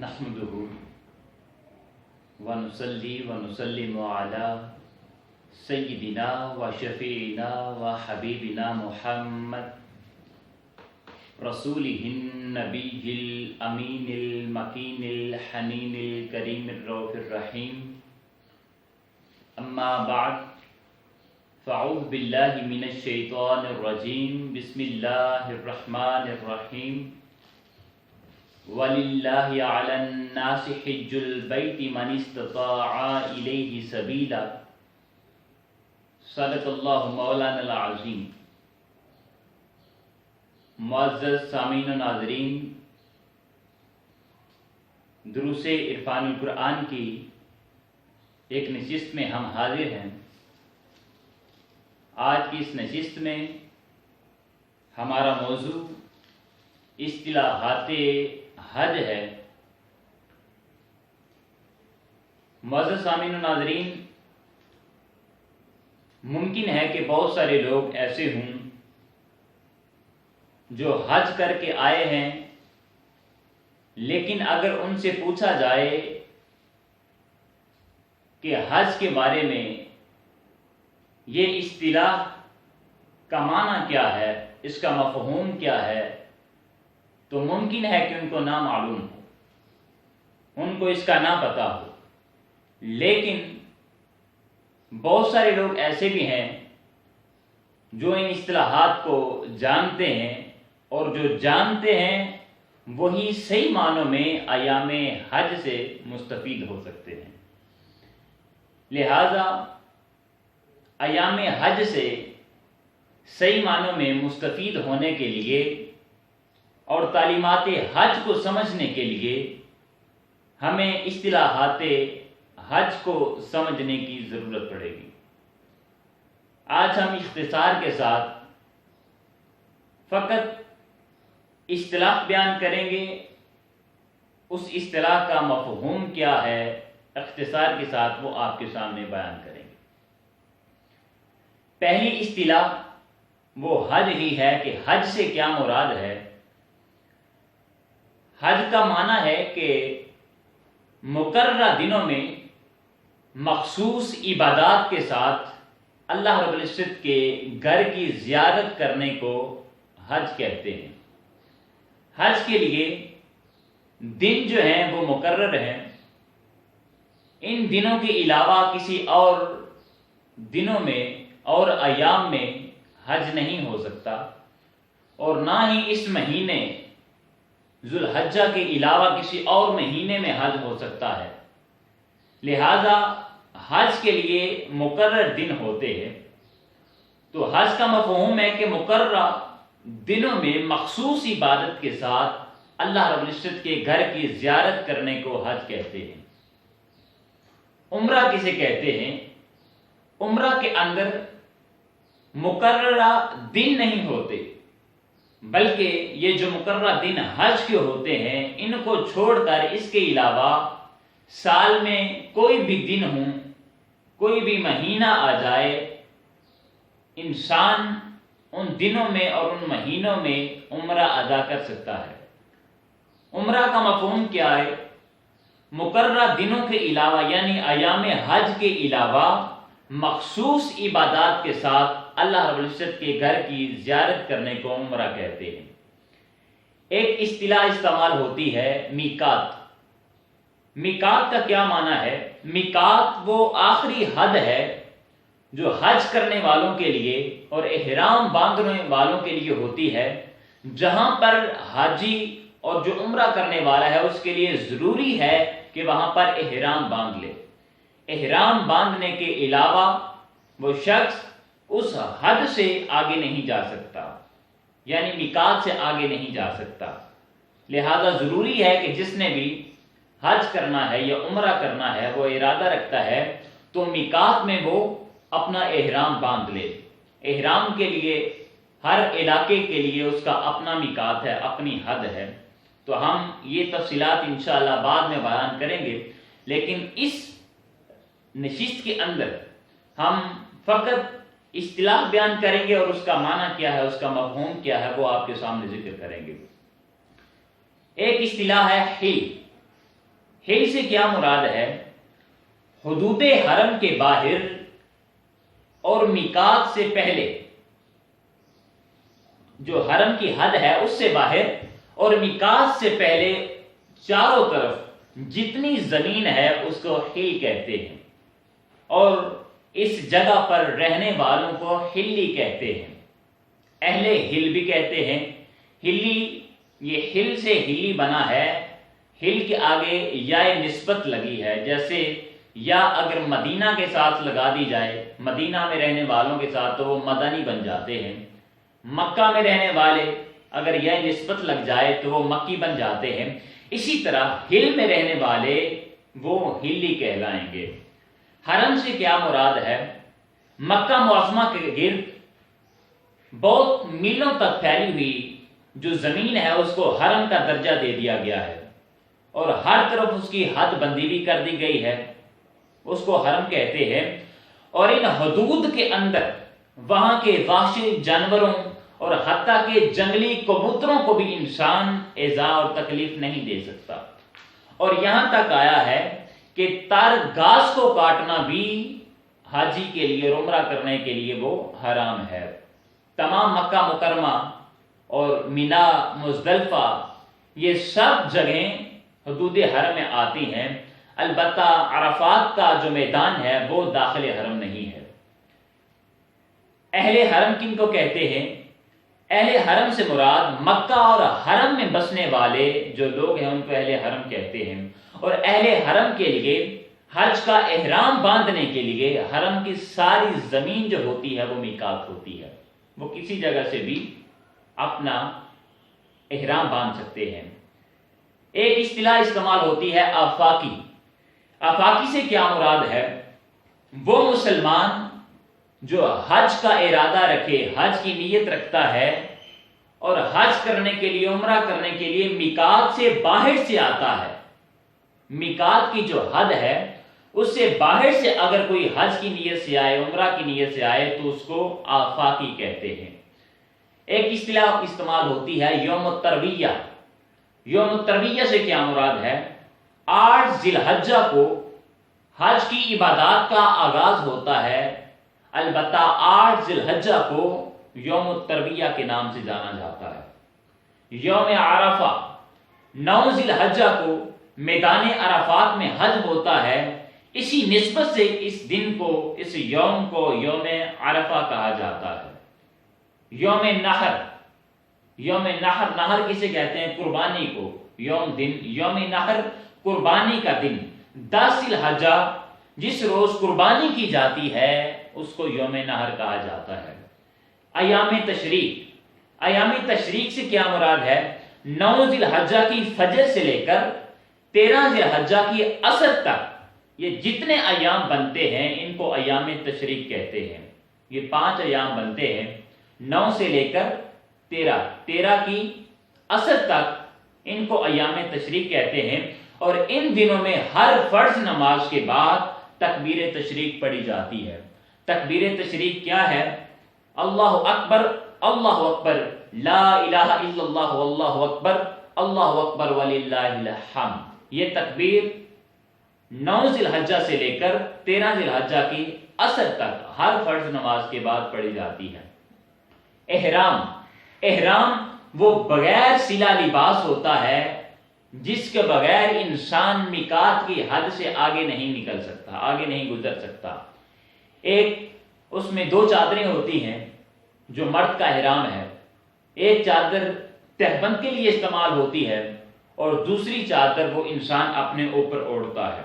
نحمده ونصلي ونسلم على سيدنا وشفيعنا وحبيبنا محمد رسوله النبي الأمين المكين الحنين الكريم الرؤوف الرحيم أما بعد فأعوذ بالله من الشيطان الرجيم بسم الله الرحمن الرحيم وَلِلَّهِ عَلَى النَّاسِ حِجُّ الْبَيْتِ مَنِ اسْتَطَاعَ إِلَيْهِ سَبِيلًا صدق اللہ مولانا العظیم۔ معزز سامعین و ناظرین، دروس عرفان القرآن کی ایک نشست میں ہم حاضر ہیں۔ آج کی اس نشست میں ہمارا موضوع اصطلاحات حج ہے۔ معزز سامعین و ناظرین، ممکن ہے کہ بہت سارے لوگ ایسے ہوں جو حج کر کے آئے ہیں، لیکن اگر ان سے پوچھا جائے کہ حج کے بارے میں یہ اصطلاح کا معنی کیا ہے، اس کا مفہوم کیا ہے، تو ممکن ہے کہ ان کو نہ معلوم ہو، ان کو اس کا نہ پتہ ہو۔ لیکن بہت سارے لوگ ایسے بھی ہیں جو ان اصطلاحات کو جانتے ہیں، اور جو جانتے ہیں وہی صحیح معنوں میں ایام حج سے مستفید ہو سکتے ہیں۔ لہذا ایام حج سے صحیح معنوں میں مستفید ہونے کے لیے اور تعلیمات حج کو سمجھنے کے لیے ہمیں اصطلاحات حج کو سمجھنے کی ضرورت پڑے گی۔ آج ہم اختصار کے ساتھ فقط اصطلاح بیان کریں گے، اس اصطلاح کا مفہوم کیا ہے اختصار کے ساتھ وہ آپ کے سامنے بیان کریں گے۔ پہلی اصطلاح وہ حج ہی ہے کہ حج سے کیا مراد ہے۔ حج کا معنی ہے کہ مقررہ دنوں میں مخصوص عبادات کے ساتھ اللہ رب العزت کے گھر کی زیارت کرنے کو حج کہتے ہیں۔ حج کے لیے دن جو ہیں وہ مقرر ہیں، ان دنوں کے علاوہ کسی اور دنوں میں اور ایام میں حج نہیں ہو سکتا، اور نہ ہی اس مہینے ذو الحجہ کے علاوہ کسی اور مہینے میں حج ہو سکتا ہے۔ لہذا حج کے لیے مقرر دن ہوتے ہیں۔ تو حج کا مفہوم ہے کہ مقررہ دنوں میں مخصوص عبادت کے ساتھ اللہ رب العزت کے گھر کی زیارت کرنے کو حج کہتے ہیں۔ عمرہ کسے کہتے ہیں؟ عمرہ کے اندر مقررہ دن نہیں ہوتے، بلکہ یہ جو مقررہ دن حج کے ہوتے ہیں ان کو چھوڑ کر اس کے علاوہ سال میں کوئی بھی دن ہو، کوئی بھی مہینہ آ جائے، انسان ان دنوں میں اور ان مہینوں میں عمرہ ادا کر سکتا ہے۔ عمرہ کا مفہوم کیا ہے؟ مقررہ دنوں کے علاوہ یعنی ایام حج کے علاوہ مخصوص عبادات کے ساتھ اللہ رب العزت کے گھر کی زیارت کرنے کو عمرہ کہتے ہیں۔ ایک اصطلاح استعمال ہوتی ہے میقات۔ میقات کا کیا معنی ہے؟ میقات وہ آخری حد ہے جو حج کرنے والوں کے لیے اور احرام باندھنے والوں کے لیے ہوتی ہے، جہاں پر حاجی اور جو عمرہ کرنے والا ہے اس کے لیے ضروری ہے کہ وہاں پر احرام باندھ لے۔ احرام باندھنے کے علاوہ وہ شخص اس حد سے آگے نہیں جا سکتا، یعنی میقات سے آگے نہیں جا سکتا۔ لہذا ضروری ہے کہ جس نے بھی حج کرنا ہے یا عمرہ کرنا ہے، وہ ارادہ رکھتا ہے تو میقات میں وہ اپنا احرام باندھ لے۔ احرام کے لیے ہر علاقے کے لیے اس کا اپنا میقات ہے، اپنی حد ہے۔ تو ہم یہ تفصیلات انشاءاللہ بعد میں بیان کریں گے، لیکن اس نشست کے اندر ہم فقط اصطلاح بیان کریں گے اور اس کا معنی کیا ہے، اس کا مفہوم کیا ہے، وہ آپ کے سامنے ذکر کریں گے۔ ایک اصطلاح ہے حل۔ ہل سے کیا مراد ہے؟ حدود حرم کے باہر اور میقات سے پہلے، جو حرم کی حد ہے اس سے باہر اور میقات سے پہلے چاروں طرف جتنی زمین ہے اس کو ہل کہتے ہیں، اور اس جگہ پر رہنے والوں کو ہلی کہتے ہیں۔ اہل ہل بھی کہتے ہیں۔ ہلی، یہ ہل سے ہلی بنا ہے، ہل کے آگے یا نسبت لگی ہے، جیسے یا اگر مدینہ کے ساتھ لگا دی جائے، مدینہ میں رہنے والوں کے ساتھ، تو وہ مدنی بن جاتے ہیں۔ مکہ میں رہنے والے اگر یہ نسبت لگ جائے تو وہ مکی بن جاتے ہیں۔ اسی طرح ہل میں رہنے والے وہ ہلی کہلائیں گے۔ حرم سے کیا مراد ہے؟ مکہ معظمہ کے گرد بہت میلوں تک پھیلی ہوئی جو زمین ہے اس کو حرم کا درجہ دے دیا گیا ہے، اور ہر طرف اس کی حد بندی بھی کر دی گئی ہے، اس کو حرم کہتے ہیں۔ اور ان حدود کے اندر وہاں کے وحشی جانوروں اور حتیٰ کہ جنگلی کبوتروں کو بھی انسان ایذا اور تکلیف نہیں دے سکتا، اور یہاں تک آیا ہے کہ تر گھاس کو کاٹنا بھی حاجی کے لیے اور عمرہ کرنے کے لیے وہ حرام ہے۔ تمام مکہ مکرمہ اور مینا، مزدلفہ، یہ سب جگہیں حدود حرم میں آتی ہیں، البتہ عرفات کا جو میدان ہے وہ داخل حرم نہیں ہے۔ اہل حرم کن کو کہتے ہیں؟ اہل حرم سے مراد مکہ اور حرم میں بسنے والے جو لوگ ہیں ان کو اہل حرم کہتے ہیں، اور اہل حرم کے لیے حج کا احرام باندھنے کے لیے حرم کی ساری زمین جو ہوتی ہے وہ میقات ہوتی ہے، وہ کسی جگہ سے بھی اپنا احرام باندھ سکتے ہیں۔ ایک اصطلاح استعمال ہوتی ہے آفاقی۔ آفاقی سے کیا مراد ہے؟ وہ مسلمان جو حج کا ارادہ رکھے، حج کی نیت رکھتا ہے اور حج کرنے کے لیے، عمرہ کرنے کے لیے میقات سے باہر سے آتا ہے، میقات کی جو حد ہے اس سے باہر سے اگر کوئی حج کی نیت سے آئے، عمرہ کی نیت سے آئے تو اس کو آفاقی کہتے ہیں۔ ایک اصطلاح استعمال ہوتی ہے یوم الترویہ۔ یوم الترویہ سے کیا مراد ہے؟ 8 ذی الحجہ کو حج کی عبادات کا آغاز ہوتا ہے، البتہ 8 ذی الحجہ کو یوم الترویہ کے نام سے جانا جاتا ہے۔ یوم عرفہ 9 ذی الحجہ کو میدان عرفات میں حج ہوتا ہے، اسی نسبت سے اس دن کو، اس یوم کو یوم عرفہ کہا جاتا ہے۔ یوم نحر، یوم نحر، نحر کسے کہتے ہیں؟ قربانی کو، یوم نحر قربانی کا دن، 10 ذی الحجہ جس روز قربانی کی جاتی ہے اس کو یوم نحر کہا جاتا ہے۔ ایام تشریق، ایام تشریق سے کیا مراد ہے؟ 9 ذی الحجہ کی فجر سے لے کر 13 ذی الحجہ کی عصر تک یہ جتنے ایام بنتے ہیں ان کو ایام تشریق کہتے ہیں۔ یہ 5 ایام بنتے ہیں، 9 سے لے کر 13 کی عصر تک، ان کو ایام تشریق کہتے ہیں۔ اور ان دنوں میں ہر فرض نماز کے بعد تکبیر تشریق پڑھی جاتی ہے۔ تکبیر تشریق کیا ہے؟ اللہ اکبر، اللہ اکبر، لا الہ الا اللہ واللہ اکبر، اللہ اکبر وللہ الحمد۔ یہ تکبیر 9 ذی الحجہ سے لے کر 13 ذی الحجہ کی عصر تک ہر فرض نماز کے بعد پڑھی جاتی ہے۔ احرام، احرام وہ بغیر سلا لباس ہوتا ہے جس کے بغیر انسان میقات کی حد سے آگے نہیں نکل سکتا، آگے نہیں گزر سکتا۔ ایک اس میں 2 چادریں ہوتی ہیں جو مرد کا احرام ہے، ایک چادر تہبند کے لیے استعمال ہوتی ہے اور دوسری چادر وہ انسان اپنے اوپر اوڑھتا ہے۔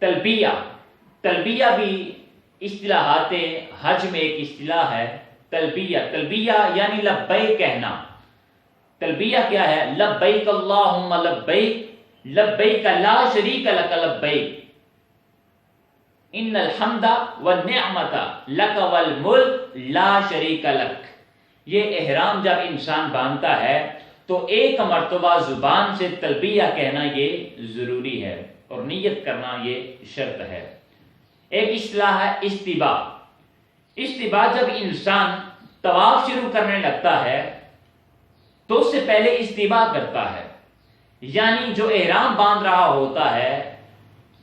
تلبیہ، تلبیہ بھی اصطلاحات حج میں ایک اصطلاح ہے۔ تلبیہ، تلبیہ یعنی لبیک کہنا۔ تلبیہ کیا ہے؟ لبیک اللہم لبیک، لبیک لا شریک لک لبیک، ان الحمد والنعمت لک والملک لا شریک لک۔ یہ احرام جب انسان باندھتا ہے تو ایک مرتبہ زبان سے تلبیہ کہنا یہ ضروری ہے اور نیت کرنا یہ شرط ہے۔ ایک اصطلاح ہے استباء۔ استباء جب انسان طواف شروع کرنے لگتا ہے تو اس سے پہلے استباء کرتا ہے، یعنی جو احرام باندھ رہا ہوتا ہے،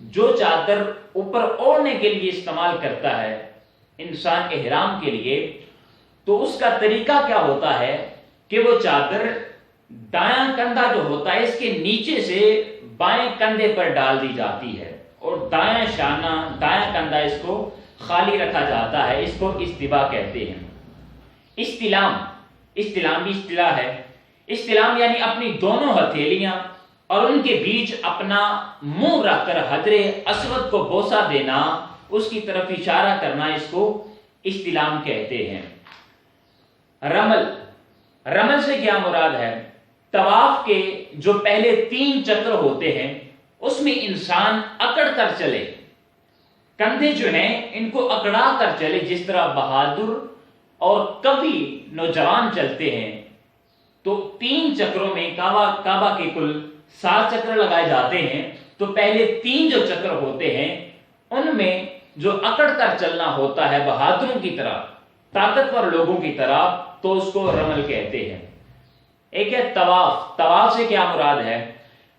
جو چادر اوپر اوڑھنے کے لیے استعمال کرتا ہے انسان احرام کے لیے، تو اس کا طریقہ کیا ہوتا ہے کہ وہ چادر دایاں کندھا جو ہوتا ہے اس کے نیچے سے بائیں کندھے پر ڈال دی جاتی ہے، اور دایاں شانہ دایاں کندھا اس کو خالی رکھا جاتا ہے۔ اس کو استباء کہتے ہیں۔ استلام بھی اصطلاح ہے۔ استلام یعنی اپنی دونوں ہتھیلیاں اور ان کے بیچ اپنا منہ رکھ کر حجر اسود کو بوسہ دینا، اس کی طرف اشارہ کرنا، اس کو استلام کہتے ہیں۔ رمل سے کیا مراد ہے؟ طواف کے جو پہلے 3 چکر ہوتے ہیں اس میں انسان اکڑ کر چلے، کندھے جو ہیں ان کو اکڑا کر چلے، جس طرح بہادر اور قوی نوجوان چلتے ہیں۔ تو 3 چکروں میں کعبہ کے کل 7 چکر لگائے جاتے ہیں، تو پہلے 3 جو چکر ہوتے ہیں ان میں جو اکڑ کر چلنا ہوتا ہے بہادروں کی طرح، طاقتور لوگوں کی طرح، تو اس کو رمل کہتے ہیں۔ ایک ہے طواف سے کیا مراد ہے؟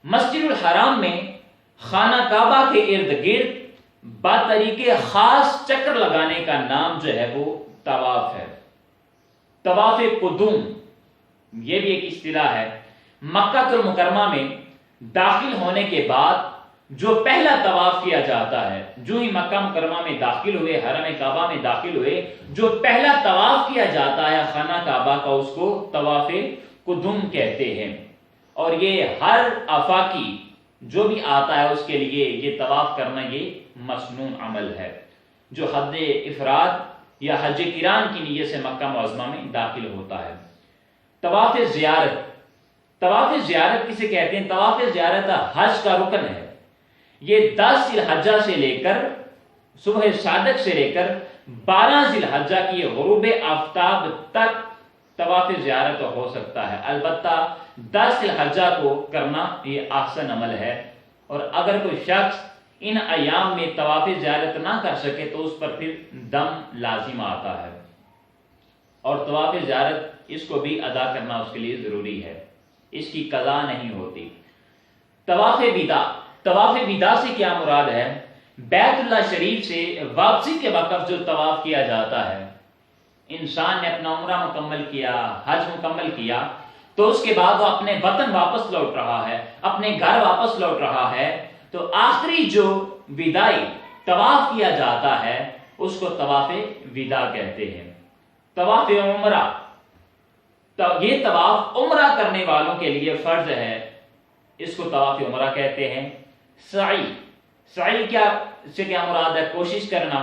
مسجد الحرام میں خانہ کعبہ کے ارد گرد بطریقے خاص چکر لگانے کا نام جو ہے وہ طواف ہے۔ طواف قدوم یہ بھی ایک اصطلاح ہے۔ مکہ المکرمہ میں داخل ہونے کے بعد جو پہلا طواف کیا جاتا ہے، جو ہی مکہ مکرمہ میں داخل ہوئے، حرم کعبہ میں داخل ہوئے، جو پہلا طواف کیا جاتا ہے خانہ کعبہ کا، اس کو طواف قدوم کہتے ہیں۔ اور یہ ہر آفاقی جو بھی آتا ہے اس کے لیے یہ طواف کرنا یہ مسنون عمل ہے، جو حج افراد یا حج قران کی نیت سے مکہ معظمہ میں داخل ہوتا ہے۔ طواف زیارت کسے کہتے ہیں؟ طواف زیارت حج کا رکن ہے۔ یہ 10 ذی الحجہ سے لے کر صبح صادق سے لے کر 12 ذی الحجہ کی غروب آفتاب تک طواف زیارت ہو سکتا ہے۔ البتہ 10 ذی الحجہ کو کرنا یہ احسن عمل ہے، اور اگر کوئی شخص ان ایام میں طواف زیارت نہ کر سکے تو اس پر پھر دم لازم آتا ہے، اور طواف زیارت اس کو بھی ادا کرنا اس کے لیے ضروری ہے، اس کی قضا نہیں ہوتی۔ طواف وداع سے کیا مراد ہے؟ بیت اللہ شریف سے واپسی کے وقت جو طواف کیا جاتا ہے، انسان نے اپنا عمرہ مکمل کیا، حج مکمل کیا، تو اس کے بعد وہ اپنے وطن واپس لوٹ رہا ہے، اپنے گھر واپس لوٹ رہا ہے، تو آخری جو وداعی طواف کیا جاتا ہے اس کو طواف وداع کہتے ہیں۔ طواف عمرہ، یہ طواف عمرہ کرنے والوں کے لیے فرض ہے، اس کو طواف عمرہ کہتے ہیں۔ سعی سے کیا مراد ہے؟ کوشش کرنا،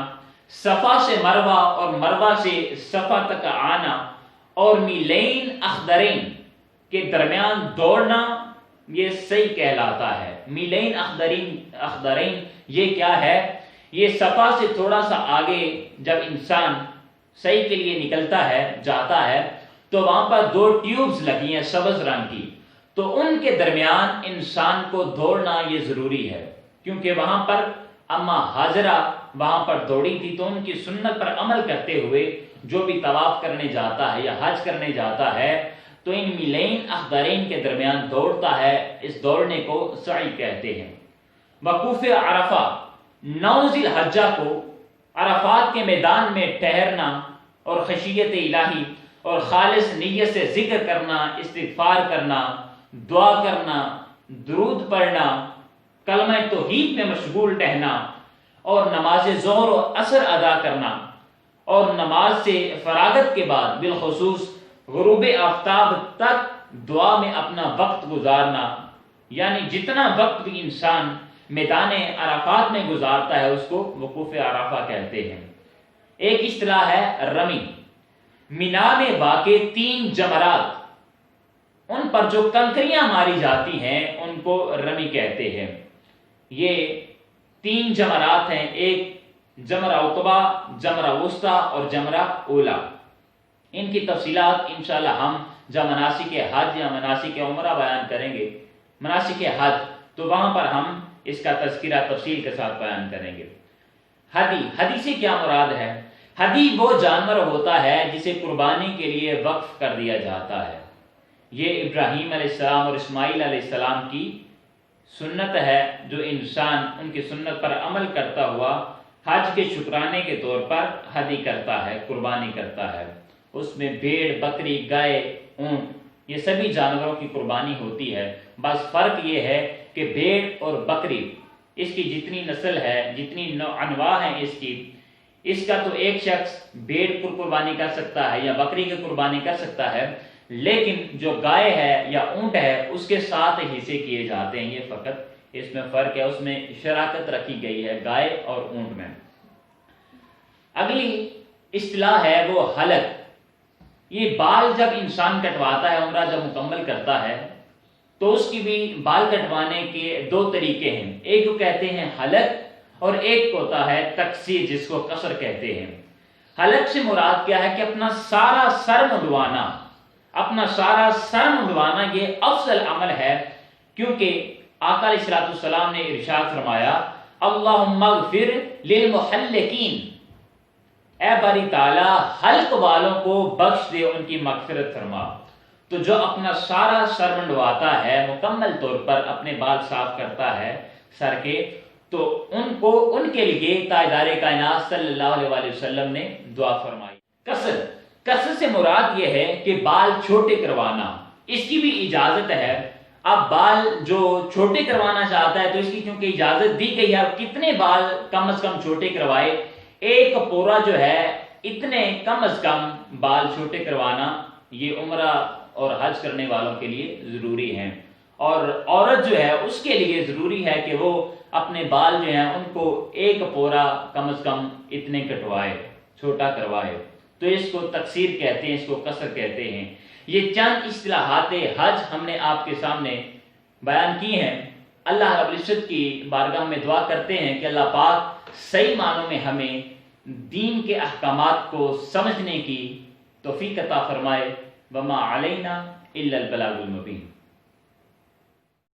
صفا سے مروہ اور مروہ سے صفا تک آنا، اور میلین اخضرین کے درمیان دوڑنا، یہ سعی کہلاتا ہے۔ میلین اخضرین یہ کیا ہے؟ یہ صفا سے تھوڑا سا آگے جب انسان سعی کے لیے نکلتا ہے، جاتا ہے، تو وہاں پر 2 ٹیوبز لگی ہیں سبز رنگ کی، تو ان کے درمیان انسان کو دوڑنا یہ ضروری ہے، کیونکہ وہاں پر اما حاجرہ وہاں پر دوڑی تھی، تو ان کی سنت پر عمل کرتے ہوئے جو بھی طواف کرنے جاتا ہے یا حج کرنے جاتا ہے تو ان میلین اخضرین کے درمیان دوڑتا ہے، اس دوڑنے کو سعی کہتے ہیں۔ وقوف عرفہ، 9 ذی الحجہ کو عرفات کے میدان میں ٹھہرنا اور خشیت الہی اور خالص نیت سے ذکر کرنا، استغفار کرنا، دعا کرنا، درود پڑھنا، کلمہ توحید میں مشغول رہنا، اور نماز ظہر و عصر ادا کرنا، اور نماز سے فراغت کے بعد بالخصوص غروب آفتاب تک دعا میں اپنا وقت گزارنا، یعنی جتنا وقت بھی انسان میدان عرفات میں گزارتا ہے اس کو وقوف عرفہ کہتے ہیں۔ ایک اصطلاح ہے رمی، مینا میں واقع 3 جمرات، ان پر جو کنکریاں ماری جاتی ہیں ان کو رمی کہتے ہیں۔ یہ 3 جمرات ہیں، ایک جمرہ عقبہ، جمرہ وسطیٰ اور جمرہ اولا۔ ان کی تفصیلات انشاءاللہ ہم جب مناسک حج یا مناسک عمرہ بیان کریں گے، مناسک حج، تو وہاں پر ہم اس کا تذکرہ تفصیل کے ساتھ بیان کریں گے۔ ہدی سے کیا مراد ہے؟ ہدی وہ جانور ہوتا ہے جسے قربانی کے لیے وقف کر دیا جاتا ہے، یہ ابراہیم علیہ السلام اور اسماعیل علیہ السلام کی سنت ہے، جو انسان ان کی سنت پر عمل کرتا ہوا حج کے شکرانے کے طور پر ہدی کرتا ہے، قربانی کرتا ہے۔ اس میں بھیڑ، بکری، گائے، اونٹ، یہ سبھی جانوروں کی قربانی ہوتی ہے۔ بس فرق یہ ہے کہ بھیڑ اور بکری، اس کی جتنی نسل ہے، جتنی انواع ہیں اس کا تو ایک شخص بھیڑ کو قربانی کر سکتا ہے یا بکری کی قربانی کر سکتا ہے، لیکن جو گائے ہے یا اونٹ ہے اس کے 7 حصے کیے جاتے ہیں۔ یہ فقط اس میں فرق ہے، اس میں شراکت رکھی گئی ہے گائے اور اونٹ میں۔ اگلی اصطلاح ہے وہ حلق۔ یہ بال جب انسان کٹواتا ہے، عمرہ جب مکمل کرتا ہے، تو اس کی بھی بال کٹوانے کے 2 طریقے ہیں۔ ایک کو کہتے ہیں حلق اور ایک ہوتا ہے تقصیر، جس کو قصر کہتے ہیں۔ حلق سے مراد کیا ہے کہ اپنا سارا سر منڈوانا، یہ افضل عمل ہے، کیونکہ آقا علیہ الصلوۃ والسلام نے ارشاد فرمایا اللہم اغفر للمحلقین، اے باری تعالیٰ حلق والوں کو بخش دے، ان کی مغفرت فرما۔ تو جو اپنا سارا سر منڈواتا ہے، مکمل طور پر اپنے بال صاف کرتا ہے سر کے، تو ان کے لیے تاجدار کائنات صلی اللہ علیہ وآلہ وسلم نے دعا فرمائی۔ قصر سے مراد یہ ہے کہ بال چھوٹے کروانا، اس کی بھی اجازت ہے۔ اب بال جو چھوٹے کروانا چاہتا ہے تو اس کی کیونکہ اجازت دی گئی ہے، اب کتنے بال کم از کم چھوٹے کروائے؟ ایک پورا جو ہے، اتنے کم از کم بال چھوٹے کروانا یہ عمرہ اور حج کرنے والوں کے لیے ضروری ہے۔ اور عورت جو ہے اس کے لیے ضروری ہے کہ وہ اپنے بال جو ہیں ان کو ایک پورا کم از کم اتنے کٹوائے، چھوٹا کروائے۔ تو اس کو تقصیر کہتے ہیں، اس کو قصر کہتے ہیں۔ یہ چند اصطلاحات حج ہم نے آپ کے سامنے بیان کی ہیں۔ اللہ رب العزت کی بارگاہ میں دعا کرتے ہیں کہ اللہ پاک صحیح معنوں میں ہمیں دین کے احکامات کو سمجھنے کی توفیق عطا فرمائے۔ وما علینا الا البلاغ المبین۔